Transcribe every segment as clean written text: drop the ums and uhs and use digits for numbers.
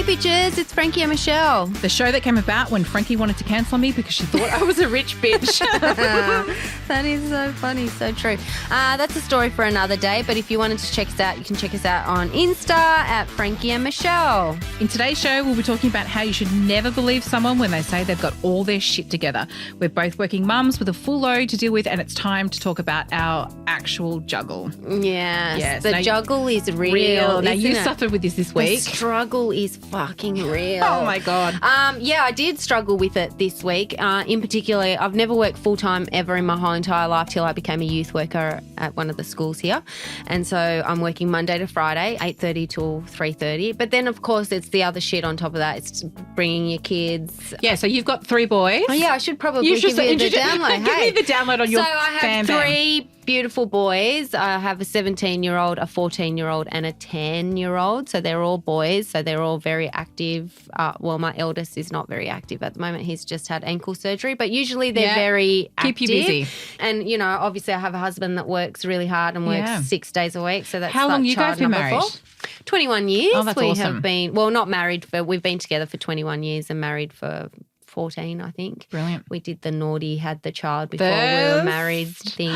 bitches, it's Franki and Michelle. The show that came about when Frankie wanted to cancel me because she thought I was a rich bitch. That is so funny, so true. That's a story for another day, but if you wanted to check us out, you can check us out on Insta at Franki and Michelle. In today's show, we'll be talking about how you should never believe someone when they say they've got all their shit together. We're both working mums with a full load to deal with, and it's time to talk about our actual juggle. Yes. The juggle is real. Now, you suffered with this week. The struggle is fucking real. Oh, my God. Yeah, I did struggle with it this week. In particular, I've never worked full-time ever in my whole entire life till I became a youth worker at one of the schools here. And so I'm working Monday to Friday, 8:30 till 3:30. But then, of course, it's the other shit on top of that. It's bringing your kids. Yeah, so you've got 3 boys. Oh, yeah, I should probably give you the download. Give me the download on your So I have 3 beautiful boys. I have a 17-year-old, a 14-year-old and a 10-year-old. So they're all boys. So they're all very active. Well, my eldest is not very active at the moment. He's just had ankle surgery. But usually they're very active. Keep you busy. And, you know, obviously I have a husband that works really hard and works 6 days a week. So that's how long you guys been married? 21 years. Oh, that's we awesome. have been, well, not married, but we've been together for 21 years and married for 14, I think. Brilliant. We did the naughty, had the child before we were married thing.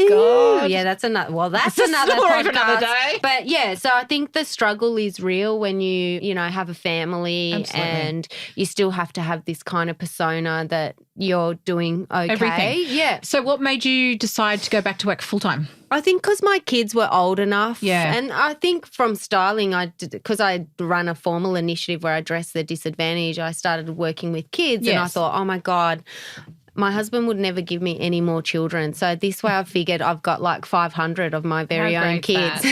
God. Yeah, that's another That's another story podcast. for another day. But yeah, so I think the struggle is real when you know, have a family. Absolutely. And you still have to have this kind of persona that you're doing okay. Everything. Yeah. So what made you decide to go back to work full-time? I think because my kids were old enough. Yeah. And I think from styling, because I run a formal initiative where I dress the disadvantaged, I started working with kids and I thought, oh, my God, my husband would never give me any more children. So this way I figured I've got like 500 of my very own kids.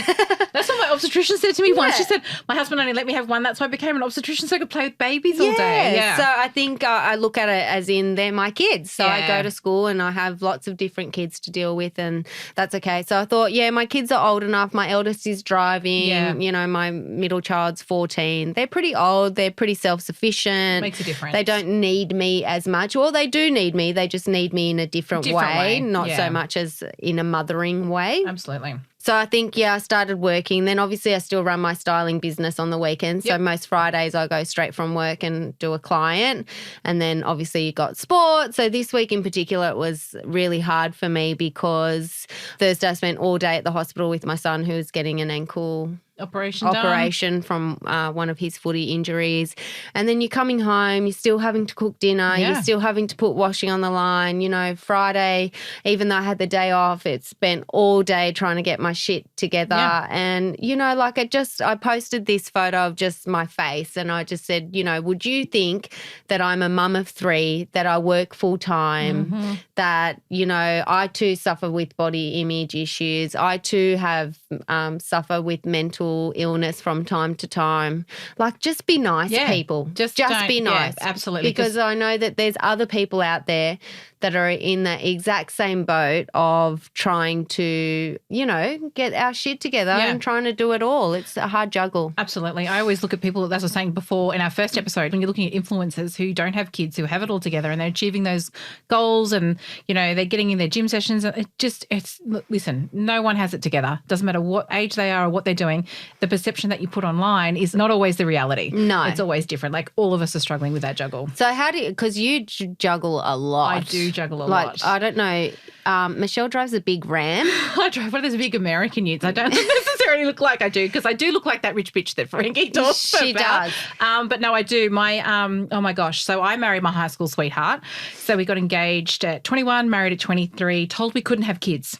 That's what my obstetrician said to me once. She said, my husband only let me have one. That's why I became an obstetrician so I could play with babies all day. Yeah. So I think I look at it as in they're my kids. So I go to school and I have lots of different kids to deal with and that's okay. So I thought, my kids are old enough. My eldest is driving. Yeah. You know, my middle child's 14. They're pretty old. They're pretty self-sufficient. Makes a difference. They don't need me as much. Well, they do need me. They just need me in a different way. Not so much as in a mothering way. Absolutely. So I think, I started working. Then obviously I still run my styling business on the weekends. So most Fridays I go straight from work and do a client. And then obviously you got sport. So this week in particular it was really hard for me because Thursday I spent all day at the hospital with my son who was getting an ankle operation from one of his footy injuries. And then you're coming home, you're still having to cook dinner, you're still having to put washing on the line. You know, Friday, even though I had the day off, it spent all day trying to get my shit together. Yeah. And, you know, like I posted this photo of just my face and I just said, you know, would you think that I'm a mum of 3, that I work full time, that, you know, I too suffer with body image issues. I too have suffer with mental illness from time to time. Like, just be nice, people. Just be nice. Yeah, absolutely. Because I know that there's other people out there that are in the exact same boat of trying to, you know, get our shit together and trying to do it all. It's a hard juggle. Absolutely. I always look at people, as I was saying before in our first episode, when you're looking at influencers who don't have kids, who have it all together and they're achieving those goals and, you know, they're getting in their gym sessions. Listen, no one has it together. Doesn't matter what age they are or what they're doing. The perception that you put online is not always the reality. No. It's always different. Like, all of us are struggling with that juggle. So because you juggle a lot. I do juggle a lot. I don't know. Michelle drives a big Ram. I drive one of those big American utes. I don't necessarily look like I do because I do look like that rich bitch that Frankie talks about. She does. But no, I do. Oh my gosh. So I married my high school sweetheart. So we got engaged at 21, married at 23, told we couldn't have kids.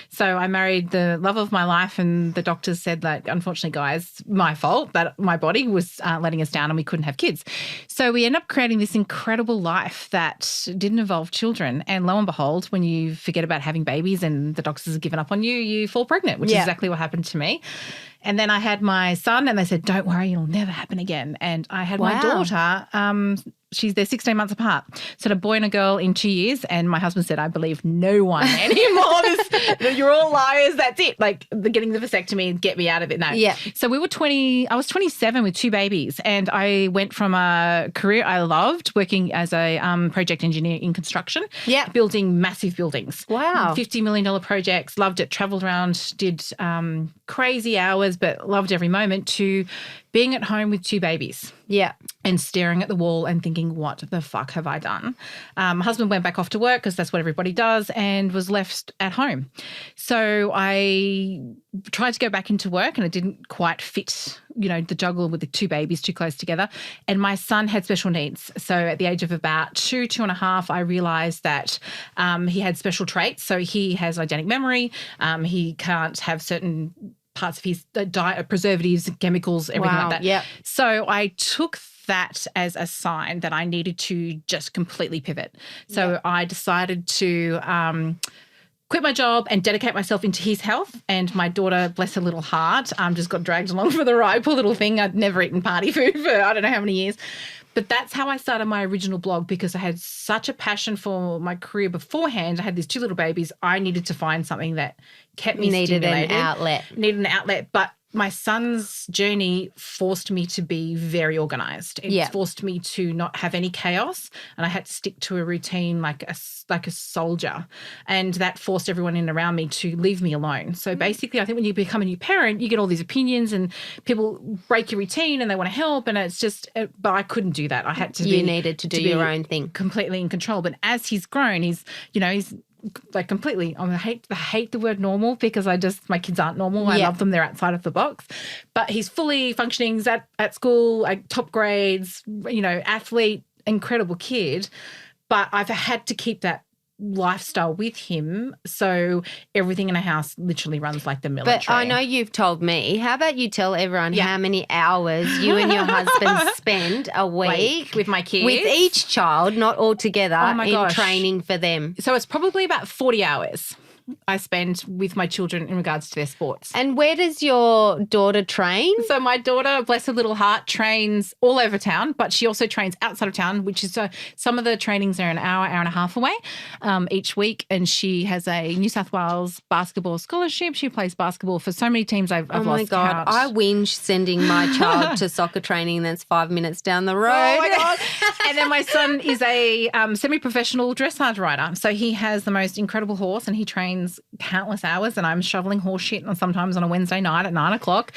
So I married the love of my life and the doctors said that, unfortunately, guys, my fault, that my body was letting us down and we couldn't have kids. So we ended up creating this incredible life that didn't involve children. And lo and behold, when you forget about having babies and the doctors have given up on you, you fall pregnant, which is exactly what happened to me. And then I had my son and they said, don't worry, it'll never happen again. And I had my daughter. They're 16 months apart. So a boy and a girl in 2 years. And my husband said, I believe no one anymore. You're all liars. That's it. Like, getting the vasectomy, get me out of it. No. Yeah. So I was 27 with 2 babies. And I went from a career I loved, working as a project engineer in construction, building massive buildings. Wow. $50 million projects, loved it, travelled around, did crazy hours. hours but loved every moment, to being at home with 2 babies. Yeah. And staring at the wall and thinking, what the fuck have I done? My husband went back off to work because that's what everybody does, and was left at home. So I tried to go back into work and it didn't quite fit, the juggle with the 2 babies too close together. And my son had special needs. So at the age of about 2.5, I realised that he had special traits. So he has eidetic memory. He can't have certain parts of his diet, preservatives, chemicals, everything like that. Yeah. So I took that as a sign that I needed to just completely pivot. So I decided to quit my job and dedicate myself into his health. And my daughter, bless her little heart, just got dragged along for the ride. Poor little thing. I'd never eaten party food for I don't know how many years. But that's how I started my original blog, because I had such a passion for my career beforehand. I had these 2 little babies. I needed to find something that kept me stimulated. Needed an outlet. But my son's journey forced me to be very organised. It forced me to not have any chaos, and I had to stick to a routine like a soldier. And that forced everyone in around me to leave me alone. So basically, I think when you become a new parent, you get all these opinions and people break your routine and they want to help, and it's just, but I couldn't do that. I had to. You needed to do your own thing, completely in control. But as he's grown, he's like completely, I hate the word normal, because my kids aren't normal. I love them. They're outside of the box. But he's fully functioning. He's at school, top grades, athlete, incredible kid. But I've had to keep that lifestyle with him, so everything in a house literally runs like the military. But I know you've told me. How about you tell everyone how many hours you and your husband spend a week with my kids? With each child, not all together, in training for them. So it's probably about 40 hours I spend with my children in regards to their sports. And where does your daughter train? So my daughter, bless her little heart, trains all over town, but she also trains outside of town, which is some of the trainings are an hour and a half away each week. And she has a New South Wales basketball scholarship. She plays basketball for so many teams I've lost count. Oh, my God. I whinge sending my child to soccer training that's 5 minutes down the road. Oh, my God. And then my son is a semi-professional dressage rider. So he has the most incredible horse, and he trains countless hours, and I'm shoveling horse shit sometimes on a Wednesday night at 9:00.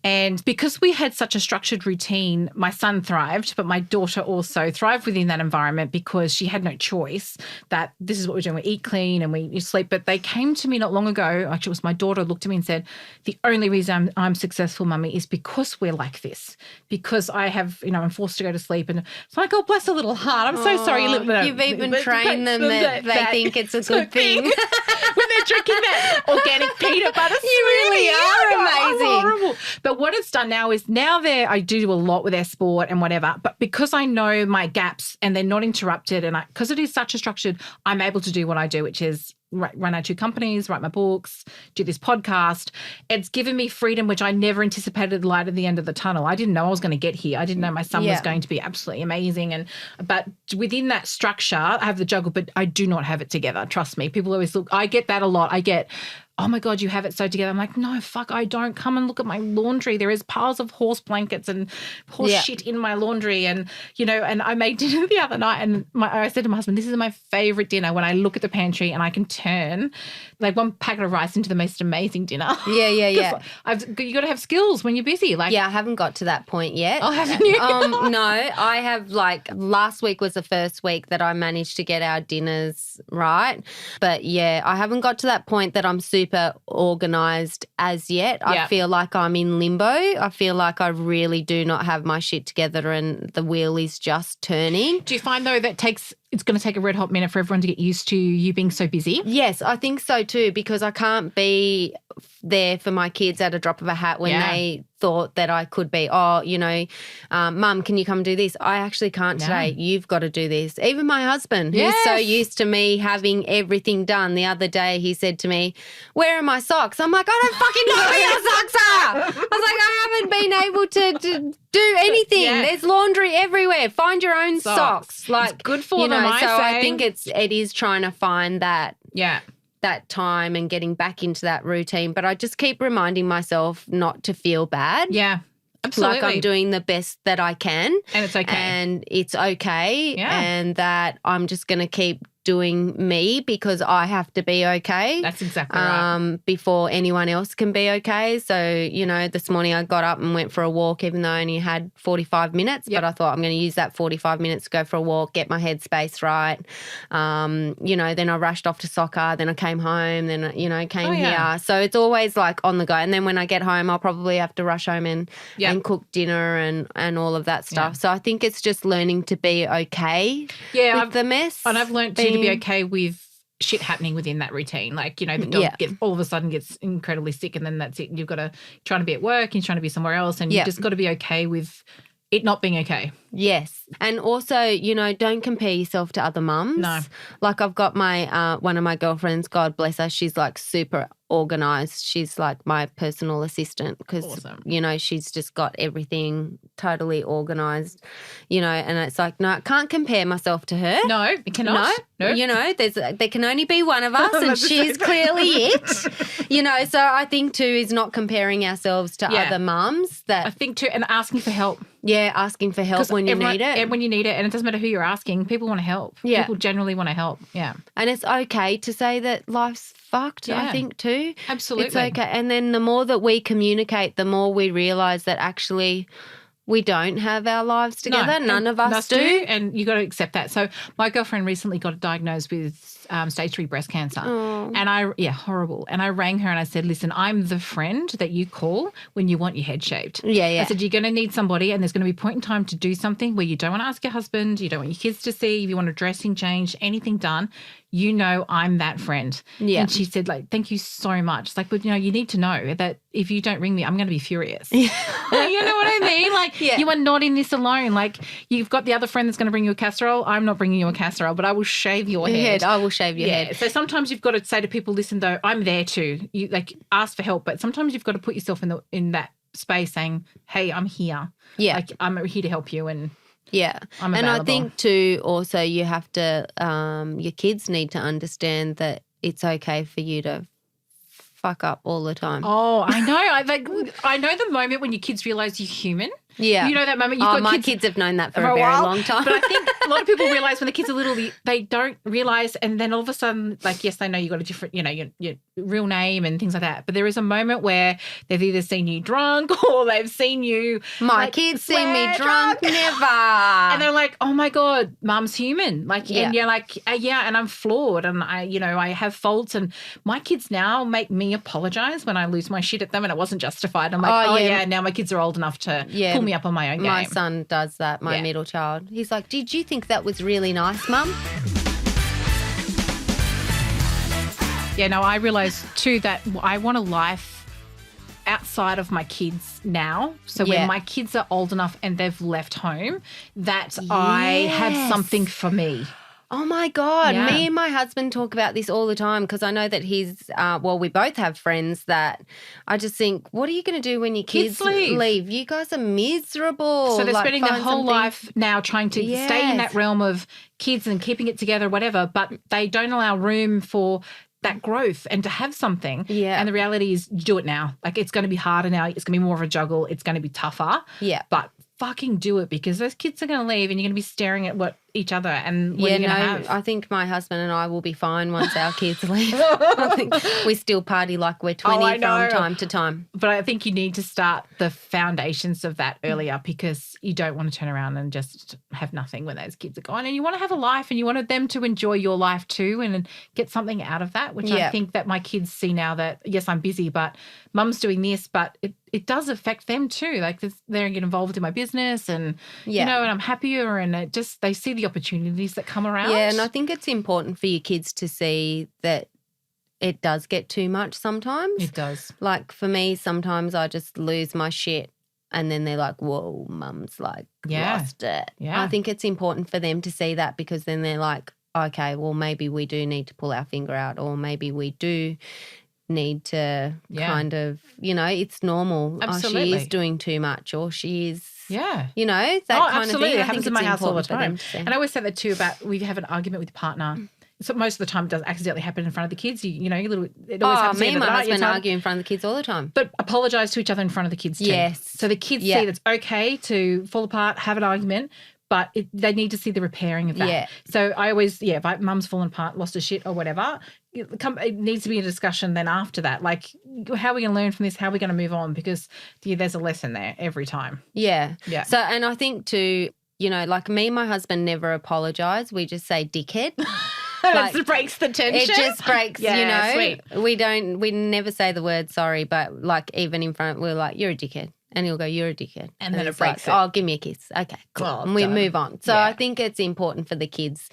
And because we had such a structured routine, my son thrived, but my daughter also thrived within that environment, because she had no choice that this is what we're doing. We eat clean and we sleep. But they came to me not long ago. Actually, it was my daughter looked at me and said, the only reason I'm successful, Mummy, is because we're like this. Because I have, I'm forced to go to sleep. And it's like, oh, bless her little heart. I'm so sorry. You've even trained them that they think it's a good thing. When they're drinking that organic peanut butter. You really are amazing. Horrible. But what it's done now is I do a lot with their sport and whatever, but because I know my gaps and they're not interrupted, and because it is such a structured, I'm able to do what I do, which is run our 2 companies, write my books, do this podcast. It's given me freedom, which I never anticipated light at the end of the tunnel. I didn't know I was going to get here. I didn't know my son was going to be absolutely amazing. But within that structure, I have the juggle, but I do not have it together. Trust me. People always look, I get that a lot. I get, oh my God, you have it so together. I'm like, no, fuck, I don't. Come and look at my laundry. There is piles of horse blankets and horse shit in my laundry. And, and I made dinner the other night, and I said to my husband, this is my favorite dinner, when I look at the pantry and I can turn like one packet of rice into the most amazing dinner. Yeah. You got to have skills when you're busy. I haven't got to that point yet. Oh, haven't you? No, I have, last week was the first week that I managed to get our dinners right. But I haven't got to that point that I'm super organised as yet. I feel like I'm in limbo. I feel like I really do not have my shit together, and the wheel is just turning. Do you find, though, that it's going to take a red hot minute for everyone to get used to you being so busy? Yes, I think so too, because I can't be there for my kids at a drop of a hat when they thought that I could be, Mum, can you come do this? I actually can't today. You've got to do this. Even my husband, who's so used to me having everything done. The other day he said to me, where are my socks? I'm like, I don't fucking know where your socks are. I was like, I haven't been able to do anything. There's laundry everywhere. Find your own socks. It's good for them, I think it is trying to find that. That time and getting back into that routine. But I just keep reminding myself not to feel bad. Yeah, absolutely. Like I'm doing the best that I can. And it's okay. And it's okay. Yeah. And that I'm just going to keep doing me because I have to be okay. That's exactly right. Before anyone else can be okay. So, this morning I got up and went for a walk even though I only had 45 minutes, but I thought I'm going to use that 45 minutes to go for a walk, get my headspace right. Then I rushed off to soccer, then I came home, then, came here. So it's always like on the go. And then when I get home, I'll probably have to rush home and cook dinner and all of that stuff. So I think it's just learning to be okay with the mess. And I've learned to be okay with shit happening within that routine. Like, the dog gets all of a sudden gets incredibly sick and then that's it. You've got to trying to be at work, you're trying to be somewhere else and you've just got to be okay with it not being okay. Yes. And also, don't compare yourself to other mums. No. Like I've got my one of my girlfriends, God bless her, she's like super organised. She's like my personal assistant because, she's just got everything totally organised, and it's like, no, I can't compare myself to her. No, it cannot. No. There can only be one of us and she's clearly it. So I think too is not comparing ourselves to other mums. I think too, and asking for help. Yeah, asking for help when you need it. When you need it, and it doesn't matter who you're asking, people want to help. Yeah. People generally want to help. Yeah. And it's okay to say that life's fucked, I think, too. Absolutely. It's okay. And then the more that we communicate, the more we realise that actually we don't have our lives together. No, none of us do. And you got to accept that. So my girlfriend recently got diagnosed with stage 3 breast cancer. Oh. And horrible. And I rang her and I said, listen, I'm the friend that you call when you want your head shaved. Yeah. I said, you're going to need somebody and there's going to be a point in time to do something where you don't want to ask your husband, you don't want your kids to see, if you want a dressing change, anything done, I'm that friend. Yeah. And she said, thank you so much. It's like, but, you need to know that if you don't ring me, I'm going to be furious. You know what I mean? You are not in this alone. Like, you've got the other friend that's going to bring you a casserole. I'm not bringing you a casserole, but I will shave your head. I will shave your head. So sometimes you've got to say to people, listen, though, I'm there too. You ask for help, but sometimes you've got to put yourself in that space saying, hey, I'm here. Yeah. Like, I'm here to help you and And I'm available. I think too also you have to your kids need to understand that it's okay for you to fuck up all the time. Oh, I know. I know the moment when your kids realise you're human. Yeah. You know that moment you've got my kids have known that for a very while, long time. But I think a lot of people realise when the kids are little, they don't realise, and then all of a sudden, like, yes, they know you've got a different, your real name and things like that. But there is a moment where they've either seen you drunk or they've seen you. My kids seen me drunk, never. And they're like, oh my God, Mum's human. Like, and you're like, and I'm flawed and I have faults. And my kids now make me apologise when I lose my shit at them and it wasn't justified. I'm like, now my kids are old enough to pull me up on my own game. My son does that, my middle child. He's like, did you think that was really nice, Mum? Yeah, no, I realise too that I want a life outside of my kids now. So when my kids are old enough and they've left home, that I have something for me. Oh, my God. Me and my husband talk about this all the time because I know that he's we both have friends that I just think, what are you going to do when your kids leave? You guys are miserable. So they're spending their whole life now trying to stay in that realm of kids and keeping it together, whatever, but they don't allow room for that growth and to have something. Yeah. And the reality is you do it now. Like, it's going to be harder now. It's going to be more of a juggle. It's going to be tougher. Yeah. But fucking do it because those kids are going to leave and you're going to be staring at each other and what are you going to have? I think my husband and I will be fine once our kids leave. I think we still party like we're 20 from time to time. But I think you need to start the foundations of that earlier because you don't want to turn around and just have nothing when those kids are gone. And you want to have a life and you want them to enjoy your life too and get something out of that, which I think that my kids see now that, yes, I'm busy, but Mum's doing this, but it does affect them too. Like they're getting involved in my business and, and I'm happier and they see the opportunities that come around. Yeah, and I think it's important for your kids to see that it does get too much sometimes. It does. Like for me, sometimes I just lose my shit and then they're like, whoa, Mum's like lost it. Yeah. I think it's important for them to see that because then they're like, okay, well, maybe we do need to pull our finger out or maybe we do need to kind of, it's normal. Absolutely. Oh, she is doing too much or she is, that kind absolutely. of thing. It happens in my house all the time. And I always say that too about we have an argument with a partner. So most of the time it does accidentally happen in front of the kids. It always happens. Me and my husband argue in front of the kids all the time. But apologise to each other in front of the kids too. Yes. So the kids see that it's okay to fall apart, have an argument, but they need to see the repairing of that. Yeah. So I always, if mum's fallen apart, lost her shit or whatever, it needs to be a discussion then after that. Like, how are we going to learn from this? How are we going to move on? Because there's a lesson there every time. Yeah. Yeah. So, and I think too, like me and my husband never apologise. We just say dickhead. It breaks the tension. It just breaks, sweet. We never say the word sorry, but like even in front, we're like, you're a dickhead. And he'll go, you're a dickhead. And then it it's breaks like, it. oh, give me a kiss. Okay, cool. Oh, and we done. move on. So I think it's important for the kids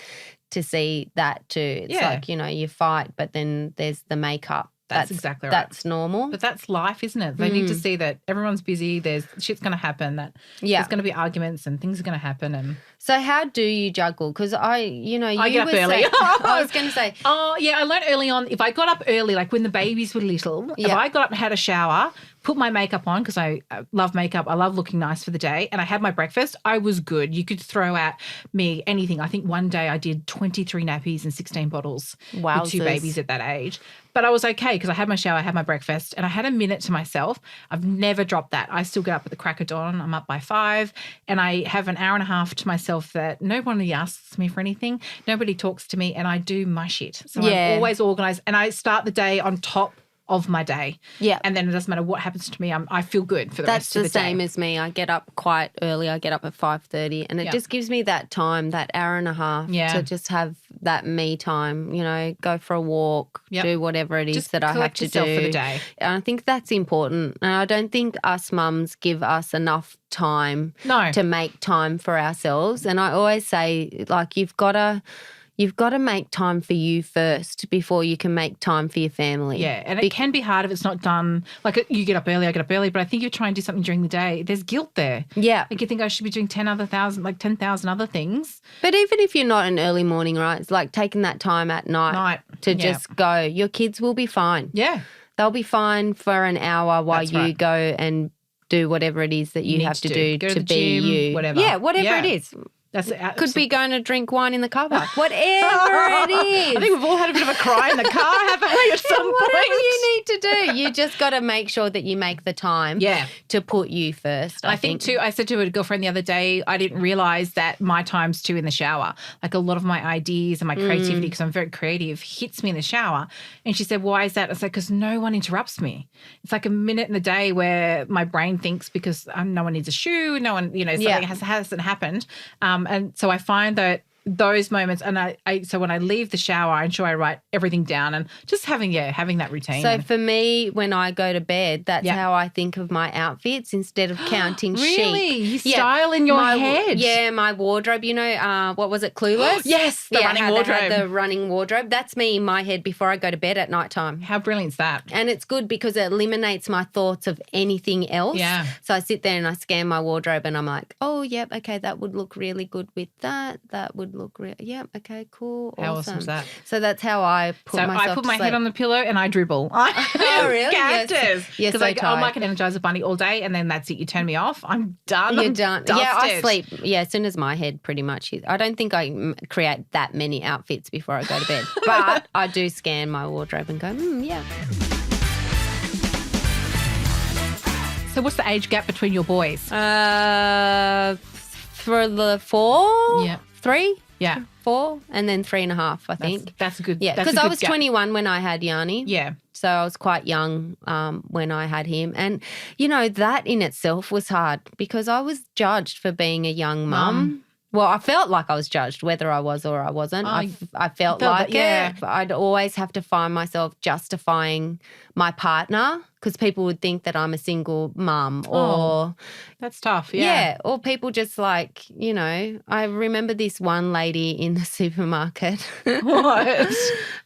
to see that too. It's like, you fight, but then there's the makeup. That's exactly right. That's normal. But that's life, isn't it? They need to see that everyone's busy, there's shit's going to happen, that there's going to be arguments and things are going to happen. And so how do you juggle? Because I get up early. I was going to say. Oh, yeah, I learned early on, if I got up early, like when the babies were little, if I got up and had a shower, put my makeup on because I love makeup. I love looking nice for the day. And I had my breakfast. I was good. You could throw at me anything. I think one day I did 23 nappies and 16 bottles with 2 babies at that age. But I was okay because I had my shower, I had my breakfast, and I had a minute to myself. I've never dropped that. I still get up at the crack of dawn. I'm up by 5, and I have an hour and a half to myself that nobody asks me for anything. Nobody talks to me, and I do my shit. So I'm always organised, and I start the day on top of my day. Yeah. And then it doesn't matter what happens to me. I feel good for the rest of the day. That's the same as me. I get up quite early. I get up at 5:30 and it just gives me that time, that hour and a half to just have that me time, go for a walk, do whatever it is just that I have to do. for the day. And I think that's important. And I don't think us mums give us enough time to make time for ourselves. And I always say, like, you've got to make time for you first before you can make time for your family. Yeah, and it can be hard if it's not done. Like, you get up early, I get up early, but I think if you try and do something during the day, there's guilt there. Yeah. Like, you think I should be doing 10,000 other things. But even if you're not an early morning, right, it's like taking that time at night to just go. Your kids will be fine. Yeah. They'll be fine for an hour while you go and do whatever it is that you have to do go to the be gym, you. whatever. Yeah, whatever it is. Could be going to drink wine in the car park. Whatever it is. I think we've all had a bit of a cry in the car, haven't we, at some point? Whatever you need to do. You just got to make sure that you make the time to put you first, I think. Too, I said to a girlfriend the other day, I didn't realise that my time's too in the shower. Like, a lot of my ideas and my creativity, because I'm very creative, hits me in the shower. And she said, why is that? I said, because no one interrupts me. It's like a minute in the day where my brain thinks, because no one needs a shoe, no one, something hasn't happened. And so I find that those moments, and so when I leave the shower, I ensure I write everything down and just having that routine. So for me, when I go to bed, that's how I think of my outfits instead of counting sheep. Really? You style in your head? Yeah, my wardrobe. What was it, Clueless? Yes, the running wardrobe. The running wardrobe. That's me in my head before I go to bed at night time. How brilliant is that? And it's good because it eliminates my thoughts of anything else. Yeah. So I sit there and I scan my wardrobe and I'm like, oh, yep, okay, that would look really good with that. That would look real. Yeah, okay, cool. How awesome is that? So that's how I put myself I put my to sleep. head on the pillow and I dribble. Oh, really? Characters. Yes, because I'm like an Energizer bunny all day, and then that's it. You turn me off. I'm done. You're done. Yeah, I sleep. Yeah, as soon as my head pretty much is. I don't think I create that many outfits before I go to bed, but I do scan my wardrobe and go, yeah. So what's the age gap between your boys? For the 4, 3, Yeah. 4, and then 3.5, I think. That's a good. Yeah, because I was 21 when I had Yanni. Yeah. So I was quite young when I had him. And, that in itself was hard because I was judged for being a young mum. Well, I felt like I was judged, whether I was or I wasn't. I felt like it. I'd always have to find myself justifying my partner because people would think that I'm a single mum or that's tough. Yeah, or people just like, I remember this one lady in the supermarket. What?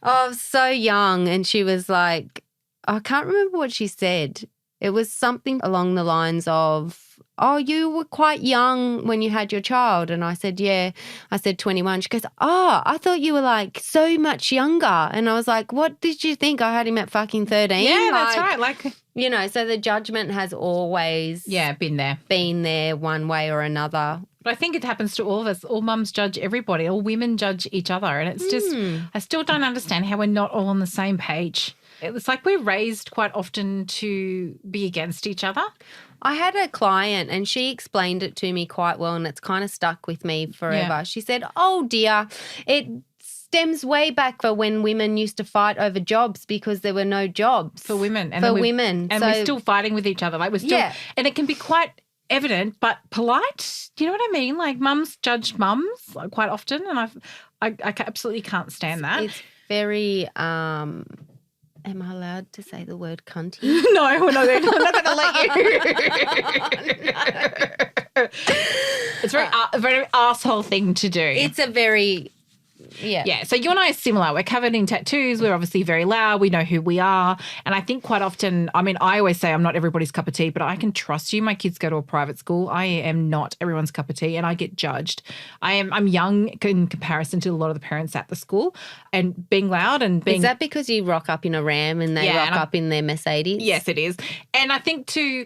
I was so young and she was like, I can't remember what she said. It was something along the lines of, oh, you were quite young when you had your child. And I said, yeah. I said 21. She goes, oh, I thought you were like so much younger. And I was like, what did you think? I had him at fucking 13? Yeah, that's right. So the judgment has always been there one way or another. But I think it happens to all of us. All mums judge everybody. All women judge each other. And it's just, I still don't understand how we're not all on the same page. It's like we're raised quite often to be against each other. I had a client and she explained it to me quite well, and it's kind of stuck with me forever. Yeah. She said, oh dear, it stems way back for when women used to fight over jobs because there were no jobs. For women. And we're still fighting with each other. Like we're still, and it can be quite evident but polite. Do you know what I mean? Like mums judge mums quite often, and I absolutely can't stand that. It's very am I allowed to say the word cunty? No, we're not going to let you. It's a very asshole thing to do. It's a very Yeah. So you and I are similar. We're covered in tattoos. We're obviously very loud. We know who we are. And I think quite often, I mean, I always say I'm not everybody's cup of tea, but I can trust you. My kids go to a private school. I am not everyone's cup of tea, and I get judged. I'm young in comparison to a lot of the parents at the school, and being loud and being. Is that because you rock up in a Ram and they rock up in their Mercedes? Yes, it is. And I think too,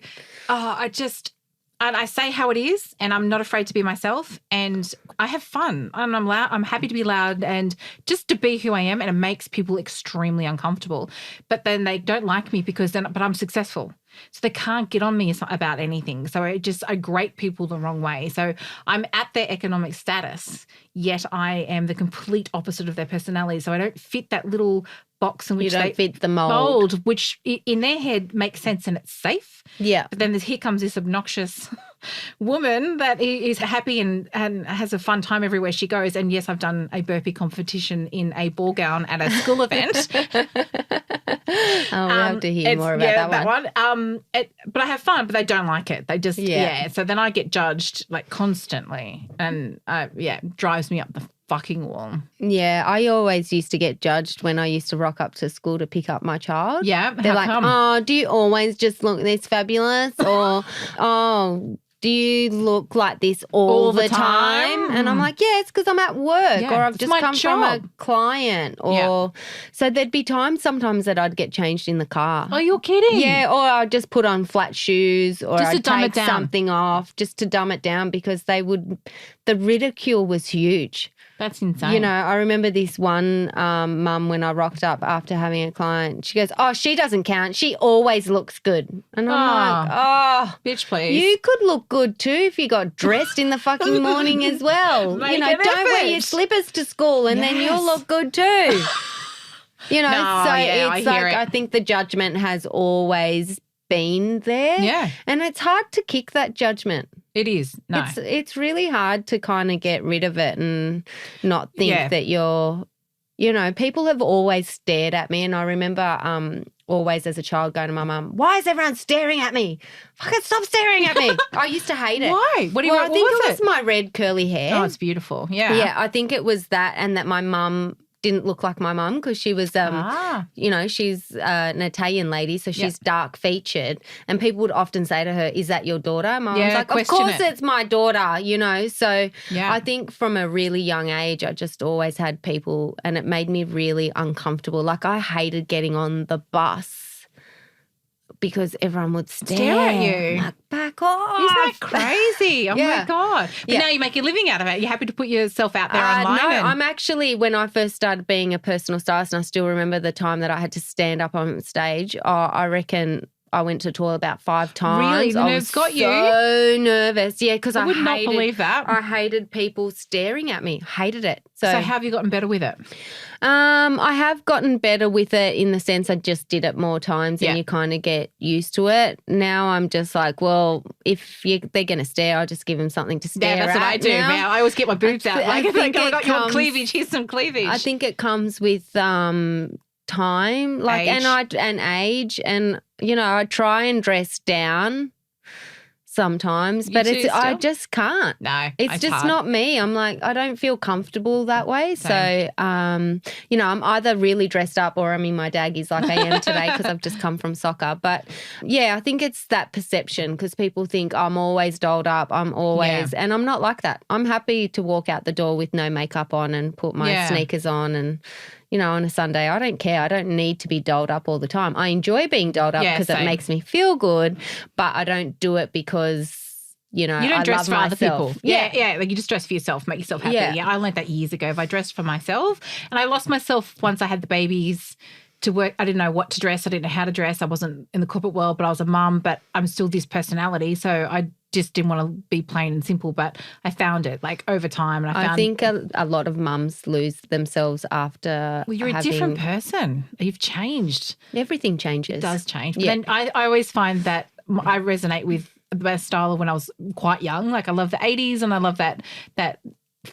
and I say how it is, and I'm not afraid to be myself, and I have fun, and I'm loud. I'm happy to be loud and just to be who I am, and it makes people extremely uncomfortable. But then they don't like me but I'm successful. So they can't get on me about anything. So I grate people the wrong way. So I'm at their economic status, yet I am the complete opposite of their personality. So I don't fit that little box in which you don't fit the mold, which in their head makes sense and it's safe. Yeah. But then here comes this obnoxious woman that is happy and has a fun time everywhere she goes. And yes, I've done a burpee competition in a ball gown at a school event. We'll have to hear more about that one. But I have fun, but they don't like it. They just, So then I get judged like constantly, and drives me up the fucking wall. Yeah, I always used to get judged when I used to rock up to school to pick up my child. Yeah, they're like, oh, do you always just look this fabulous? Or, oh, do you look like this all the time? And I'm like, yeah, it's because I'm at work or I've just come from a client. Or so there'd be times sometimes that I'd get changed in the car. Oh, you're kidding? Yeah, or I'd just put on flat shoes or just I'd take something off just to dumb it down because the ridicule was huge. That's insane. You know, I remember this one mum when I rocked up after having a client. She goes, oh, she doesn't count. She always looks good. And I'm like, oh. Bitch, please. You could look good too if you got dressed in the fucking morning as well. Make don't wear your slippers to school and then you'll look good too. You know, I think the judgment has always been there. Yeah. And it's hard to kick that judgment. It is. No. It's really hard to kind of get rid of it and not think that people have always stared at me. And I remember always as a child going to my mum, why is everyone staring at me? Fucking stop staring at me. I used to hate it. Why? I think it was my red curly hair. Oh, it's beautiful. Yeah. Yeah, I think it was that, and that my mum didn't look like my mum because she was, she's an Italian lady, so she's dark featured. And people would often say to her, is that your daughter? My mum's like, of course it's my daughter, you know. So I think from a really young age, I just always had people, and it made me really uncomfortable. Like I hated getting on the bus because everyone would stare at you. Like, back off. Isn't that crazy? Oh, my God. But now you make a living out of it. You're happy to put yourself out there online? No, I'm actually, when I first started being a personal stylist, and I still remember the time that I had to stand up on stage, I reckon I went to the toilet about 5 times. Really? The nerves got you? So nervous. Yeah, because I would not believe that. I hated people staring at me. Hated it. So how have you gotten better with it? I have gotten better with it in the sense I just did it more times and you kind of get used to it. Now I'm just like, well, if they're going to stare, I'll just give them something to stare at. Yeah, that's what I do now. I always get my boobs out. Like, I got your cleavage. Here's some cleavage. I think it comes with time, like age. and age, and I try and dress down sometimes, but I just can't. No, it's just hard. not me. I'm like, I don't feel comfortable that way. Same. So, I'm either really dressed up or I'm in my daggies like I am today because I've just come from soccer. But yeah, I think it's that perception because people think I'm always dolled up. I'm always, and I'm not like that. I'm happy to walk out the door with no makeup on and put my sneakers on and, on a Sunday, I don't care. I don't need to be dolled up all the time. I enjoy being dolled up because it makes me feel good, but I don't do it because, you don't dress love for myself. other people. Yeah. Like you just dress for yourself, make yourself happy. Yeah, I learned that years ago. If I dressed for myself, and I lost myself once I had the babies to work. I didn't know what to dress. I didn't know how to dress. I wasn't in the corporate world, but I was a mum, but I'm still this personality. So I just didn't want to be plain and simple, but I found it like over time. And I think a lot of mums lose themselves after. Well, you're a different person. You've changed. Everything changes. It does change. But then I always find that I resonate with the style of when I was quite young. Like I love the 80s and I love that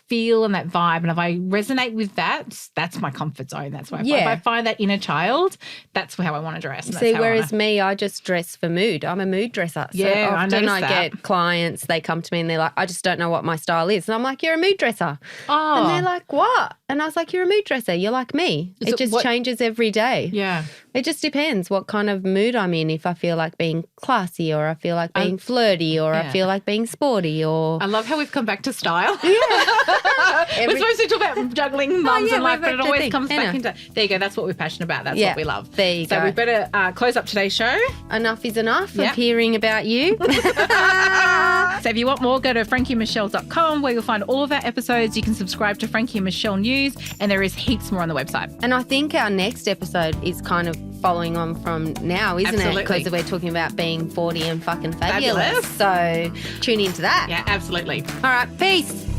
feel and that vibe. And if I resonate with that, that's my comfort zone. That's why if I find that inner child, that's how I want to dress. And See, whereas me, I just dress for mood. I'm a mood dresser. So often I get clients, they come to me and they're like, I just don't know what my style is. And I'm like, you're a mood dresser. Oh. And they're like, what? And I was like, you're a mood dresser. You're like me. It just changes every day. Yeah. It just depends what kind of mood I'm in. If I feel like being classy or I feel like being flirty or I feel like being sporty or... I love how we've come back to style. Yeah. We're supposed to talk about juggling mums and life, but it always comes back into... There you go. That's what we're passionate about. That's what we love. There you go. So we better close up today's show. Enough is enough of hearing about you. So if you want more, go to frankiandmichelle.com where you'll find all of our episodes. You can subscribe to Frankie and Michelle News and there is heaps more on the website. And I think our next episode is kind of following on from now, isn't it? Because we're talking about being 40 and fucking fabulous. So tune into that. Yeah, absolutely. All right, peace.